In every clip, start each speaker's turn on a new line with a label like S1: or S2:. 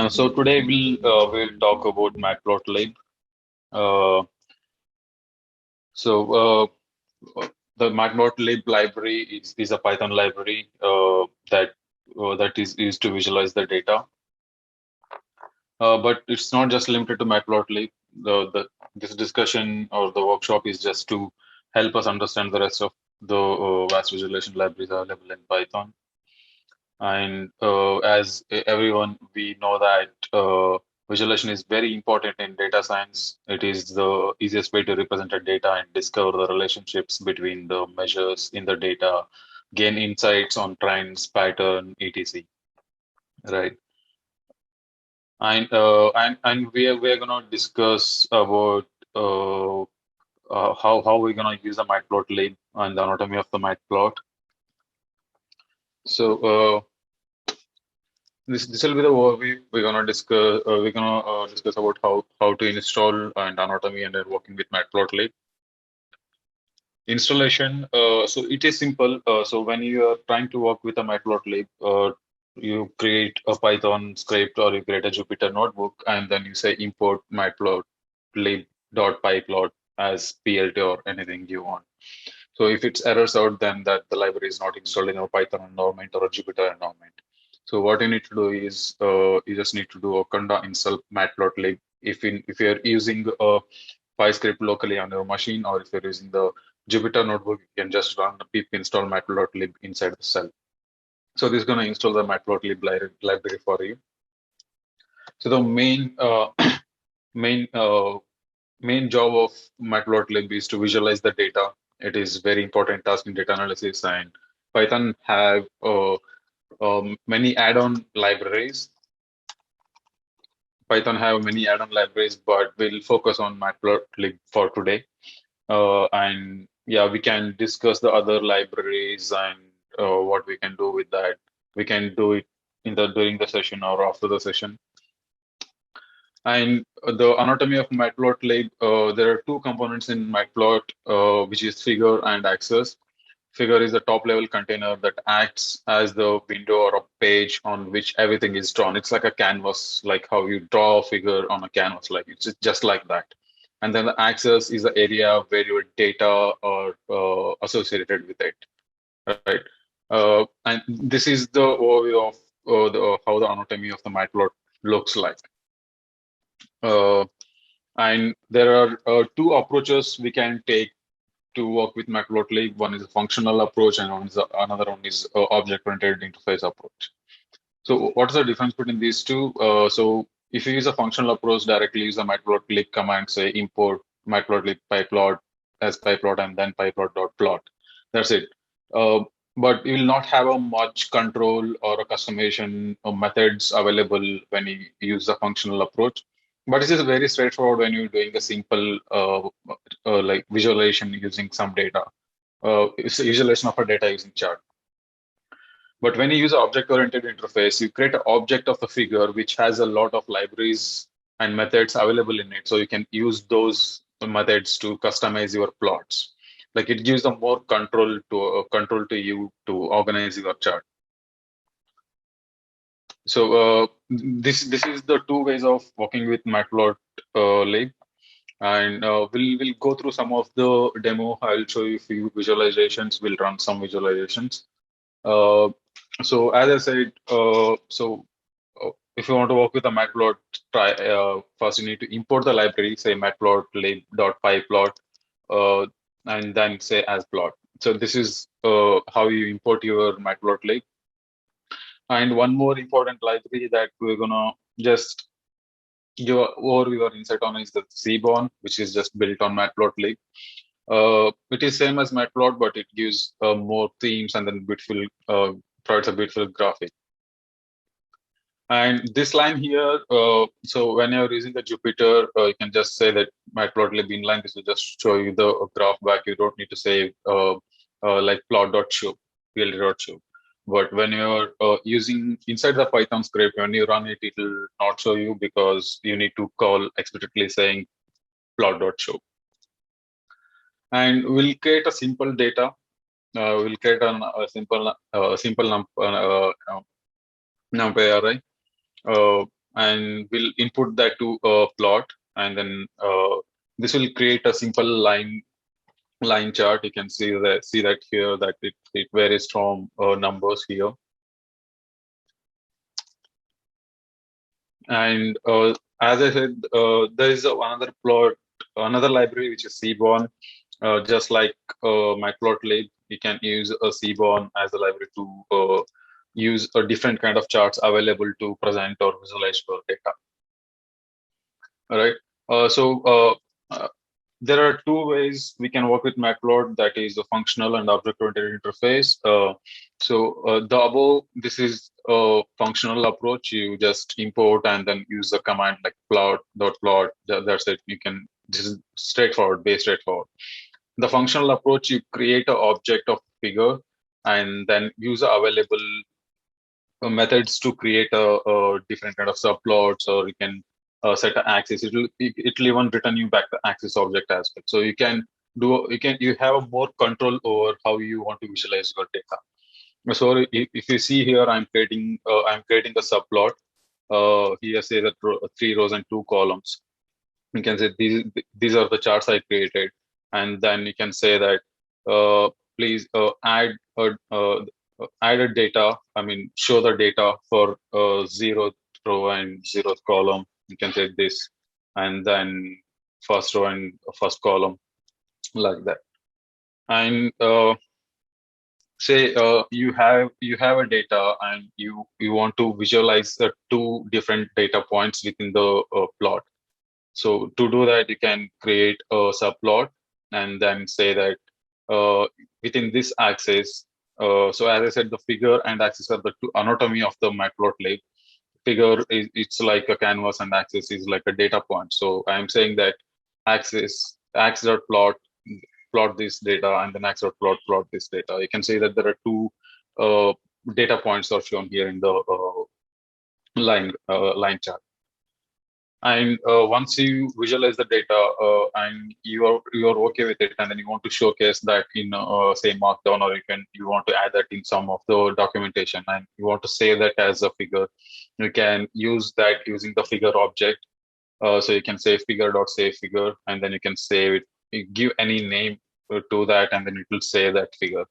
S1: So today we'll talk about Matplotlib. Uh, so the Matplotlib library is a Python library that is used to visualize the data. But it's not just limited to Matplotlib. This discussion or the workshop is just to help us understand the rest of the vast visualization libraries available in Python. And as everyone, we know that visualization is very important in data science. It is the easiest way to represent a data and discover the relationships between the measures in the data, gain insights on trends, pattern, etc. Right. And we're gonna discuss about how we're gonna use the matplotlib and the anatomy of the matplot. So this will be the overview. We're gonna discuss about how to install and anatomy and then working with Matplotlib. Installation. So it is simple. So when you are trying to work with a Matplotlib, you create a Python script or you create a Jupyter notebook, and then you say import matplotlib.pyplot as PLT or anything you want. So if it's errors out, then that the library is not installed in a Python environment or a Jupyter environment. So what you need to do is you just need to do a conda install matplotlib. If you're using a PyScript locally on your machine, or if you're using the Jupyter notebook, you can just run the pip install matplotlib inside the cell. So this is going to install the matplotlib library for you. So the main main job of Matplotlib is to visualize the data. It is very important task in data analysis, and Python have many add-on libraries. Python have many add-on libraries, but we'll focus on Matplotlib for today. And yeah, we can discuss the other libraries and what we can do with that. We can do it during the session or after the session. And the anatomy of Matplotlib, there are two components in Matplot, which is figure and axis. Figure is the top level container that acts as the window or a page on which everything is drawn. It's like a canvas, like how you draw a figure on a canvas, like it's just like that. And then the axis is the area where your data are associated with it, right? And this is the overview of how the anatomy of the Matplot looks like. And there are two approaches we can take to work with Matplotlib. One is a functional approach, and another one is object-oriented interface approach. So, what is the difference between these two? So, if you use a functional approach, directly use the matplotlib command, say import matplotlib pyplot as pyplot and then pyplot.plot. That's it. But you will not have a much control or a customization methods available when you use the functional approach. But this is very straightforward when you're doing a simple like visualization using some data. It's a visualization of a data using chart. But when you use an object-oriented interface, you create an object of the figure which has a lot of libraries and methods available in it. So you can use those methods to customize your plots. Like it gives them more control to you to organize your chart. So this is the two ways of working with Matplotlib. And we'll go through some of the demo. I'll show you a few visualizations. We'll run some visualizations. So as I said, if you want to work with a matplot, first you need to import the library, say matplotlib.pyplot, and then say as plot. So this is how you import your matplotlib. And one more important library that we're gonna just give an overview or insight on is the Seaborn, which is just built on Matplotlib. It is same as Matplot, but it gives more themes and then beautiful provides a beautiful graphic. And this line here, so when you're using the Jupyter, you can just say that Matplotlib inline. This will just show you the graph back. You don't need to say like plot.show, plt.show. But when you're using inside the Python script, when you run it, it will not show you because you need to call explicitly saying plot.show. And we'll create a simple data. We'll create a simple numpy array. and we'll input that to a plot, and then this will create a simple line chart. You can see that here that it varies from numbers here. And as I said, there is another library which is Seaborn. Just like Matplotlib, you can use a Seaborn as a library to use a different kind of charts available to present or visualize your data. All right. Uh, there are two ways we can work with Matplot, that is a functional and object-oriented interface. The above, this is a functional approach. You just import and then use the command like plot.plot. That's it. This is straightforward, base straightforward. The functional approach, you create an object of figure and then use available methods to create a different kind of subplots, or you can set an axis. It'll even return you back the axis object as well. So you have more control over how you want to visualize your data. So if you see here, I'm creating a subplot. Here say that 3 rows and 2 columns. You can say these are the charts I created, and then you can say that please add a data. I mean, show the data for 0th row and 0th column. You can say this, and then first row and first column, like that. And say you have a data and you want to visualize the 2 different data points within the plot. So to do that, you can create a subplot and then say that within this axis. So as I said, the figure and axis are the two anatomy of the Matplotlib. Figure it's like a canvas, and axis is like a data point. So I'm saying that x.plot plot this data, and then x.plot this data. You can say that there are 2 data points are shown here in the line chart. And once you visualize the data and you're okay with it, and then you want to showcase that in say Markdown, or you want to add that in some of the documentation, and you want to save that as a figure, you can use that using the figure object. So you can say figure.save figure, and then you can save it. You give any name to that, and then it will save that figure.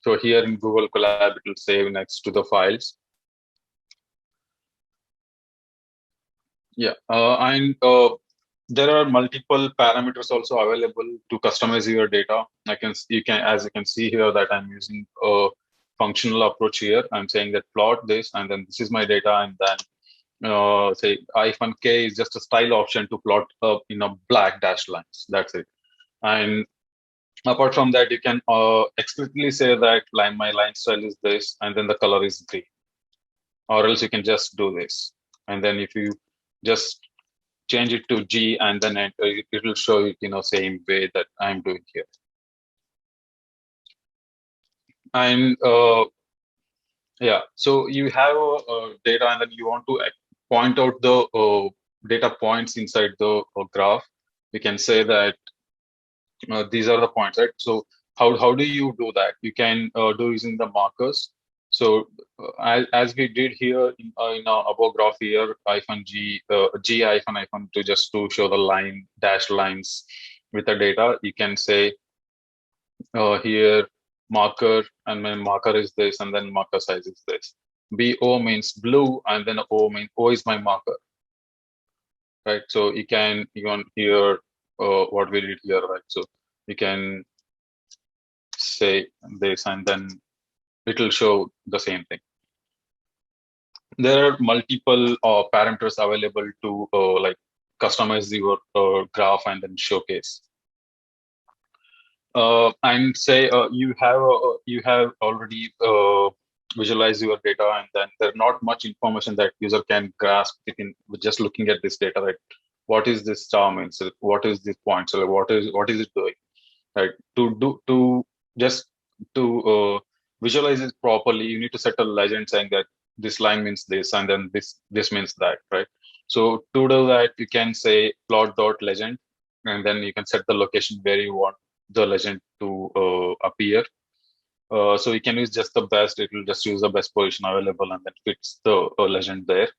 S1: So here in Google Colab, it will save next to the files. Yeah, and there are multiple parameters also available to customize your data. As you can see here that I'm using a functional approach here. I'm saying that plot this, and then this is my data, and then say -k is just a style option to plot in a black dashed lines. That's it. And apart from that, you can explicitly say that my line style is this, and then the color is green, or else you can just do this. And then if you just change it to G and then it will show it same way that I'm doing here. And yeah, so you have data, and then you want to point out the data points inside the graph. We can say that these are the points, right? So how do you do that? You can do using the markers. So as we did here in our above graph here, G to just to show the dashed lines with the data, you can say here marker, and my marker is this, and then marker size is this. BO means blue, and then O is my marker, right? So you can here what we did here, right? So you can say this, and then it will show the same thing. There are multiple parameters available to like customize your graph and then showcase. And say you have already visualized your data, and then there's not much information that user can grasp it in just looking at this data, right? What is this star means? What is this point? So what is it doing? Right? To visualize it properly, you need to set a legend saying that this line means this, and then this means that, right? So to do that, you can say plot.legend, and then you can set the location where you want the legend to appear. So you can use just the best. It will just use the best position available, and then fits the legend there.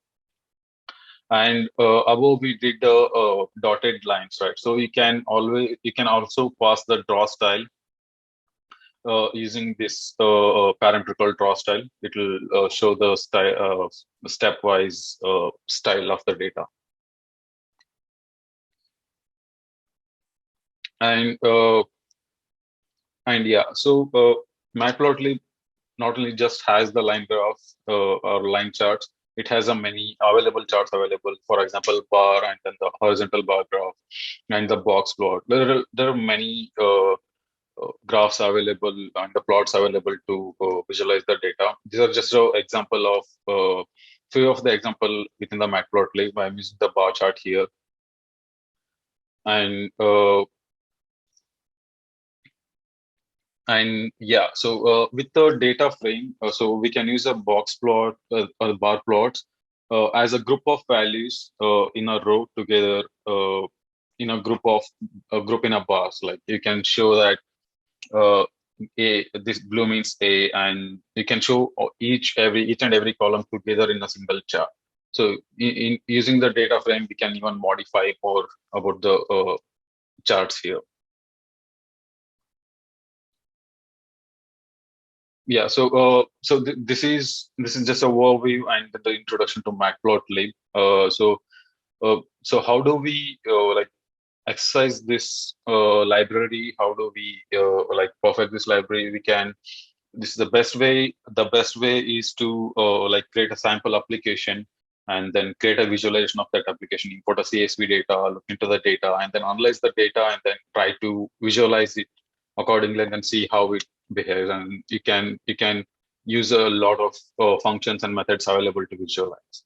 S1: And above we did the dotted lines, right? So you can also pass the draw style using this parametrical draw style. It will show the style, stepwise style of the data. And yeah, so Matplotlib not only just has the line graph or line charts, it has a many available charts available. For example, bar and then the horizontal bar graph and the box plot. There are many graphs available and the plots available to visualize the data. These are just an example of few of the example within the Matplotlib. I'm using the bar chart here, and yeah, so with the data frame, so we can use a box plot or bar plots as a group of values in a row together in a group in a bars. Like you can show that uh, this blue means A, and you can show each and every column together in a single chart. So in using the data frame, we can even modify more about the charts here. Yeah, so this is just a overview and the introduction to Matplotlib. So how do we like exercise this library? How do we like perfect this library? This is the best way. The best way is to like create a sample application and then create a visualization of that application, import a CSV data, look into the data, and then analyze the data and then try to visualize it accordingly and then see how it behaves. And you can use a lot of functions and methods available to visualize.